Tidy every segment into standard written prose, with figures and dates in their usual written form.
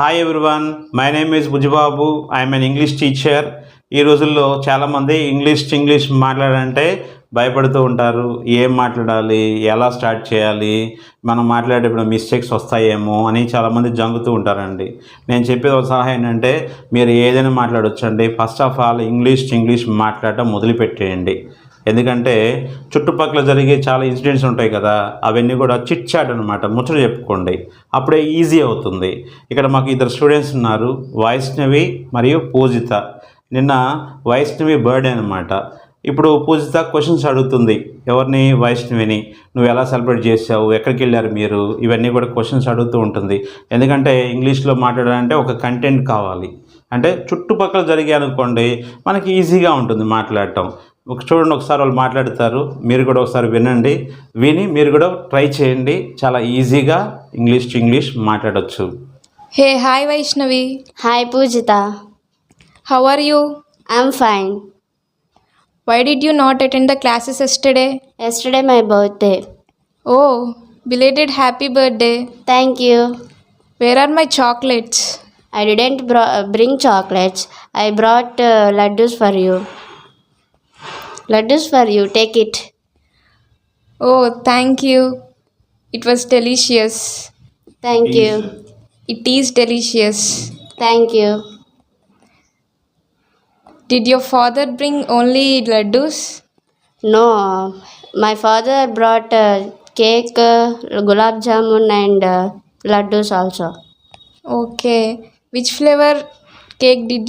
Hi everyone, my name is Bujjibabu. I'm N English teacher. ఈ రోజుల్లో చాలామంది ఇంగ్లీష్ మాట్లాడాలంటే భయపడుతూ ఉంటారు. ఏం మాట్లాడాలి, ఎలా స్టార్ట్ చేయాలి, మనం మాట్లాడేటప్పుడు మిస్టేక్స్ వస్తాయేమో అని చాలామంది జంగుతూ ఉంటారండి. నేను చెప్పేది ఒక సలహా ఏంటంటే, మీరు ఏదైనా మాట్లాడొచ్చండి. ఫస్ట్ ఆఫ్ ఆల్ ఇంగ్లీష్ మాట్లాడటం మొదలుపెట్టేయండి. ఎందుకంటే చుట్టుపక్కల జరిగే చాలా ఇన్సిడెంట్స్ ఉంటాయి కదా, అవన్నీ కూడా చిట్ చాట్ అనమాట, ముచ్చట చెప్పుకోండి, అప్పుడే ఈజీ అవుతుంది. ఇక్కడ మాకు ఇద్దరు స్టూడెంట్స్ ఉన్నారు, వైష్ణవి మరియు పూజిత. నిన్న వైష్ణవి బర్త్డే అనమాట. ఇప్పుడు పూజిత క్వశ్చన్స్ అడుగుతుంది ఎవరిని, వైష్ణవిని. నువ్వు ఎలా సెలబ్రేట్ చేసావు, ఎక్కడికి వెళ్ళారు మీరు, ఇవన్నీ కూడా క్వశ్చన్స్ అడుగుతూ ఉంటుంది. ఎందుకంటే ఇంగ్లీష్లో మాట్లాడాలంటే ఒక కంటెంట్ కావాలి. అంటే చుట్టుపక్కల జరిగే అనుకోండి, మనకి ఈజీగా ఉంటుంది మాట్లాడటం. చూడండి, ఒకసారి వాళ్ళు మాట్లాడతారు, మీరు కూడా ఒకసారి వినండి. విని మీరు కూడా ట్రై చేయండి. చాలా ఈజీగా ఇంగ్లీష్ మాట్లాడవచ్చు. Hey, hi Vaishnavi. Hi Pujita, How are you? I'm fine. Why did you not attend the classes yesterday? Yesterday my birthday. Oh, belated happy birthday. Thank you. Where are my chocolates? I didn't bring chocolates. I brought laddus for you. Laddus for you. Take it. Oh, thank you. It was delicious. Thank you. It is delicious. Thank you. Did your father bring only laddus? No, my father brought cake, gulab jamun and laddus also. Okay. Which flavor cake did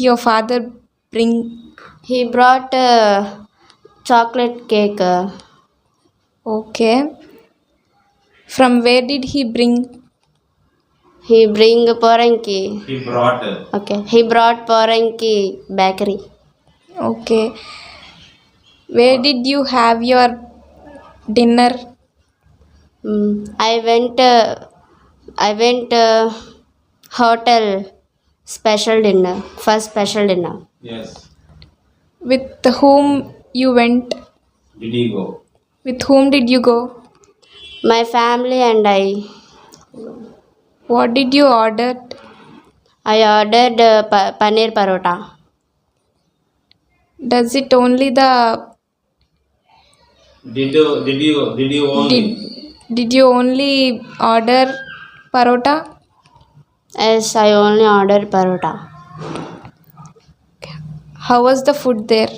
your father bring? He brought chocolate cake. Okay. From where did he bring? He bring Poranki. He brought. Okay. He brought Poranki bakery. Okay. Where did you have your dinner? I went hotel special dinner. First special dinner. Yes. With whom you went? Did he go? With whom did you go? My family and I. What did you order? I ordered paneer parota. Does it only the Did you only? did you only order parota? Yes, I only ordered parota. How was the food there?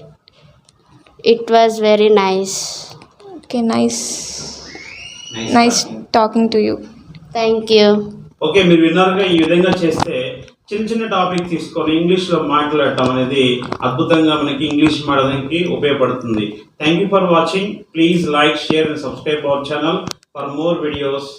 It was very nice. Okay, nice talking to you. Thank you. Okay, మీరు విన్నారుగా. ఈ విధంగా చేస్తే చిన్న topic తీసుకొని ఇంగ్లీష్లో మాట్లాడటం అనేది అద్భుతంగా మనకి ఇంగ్లీష్ మాట్లాడడానికి ఉపయోగపడుతుంది. Thank you for watching. Please like, share and subscribe our channel for more videos.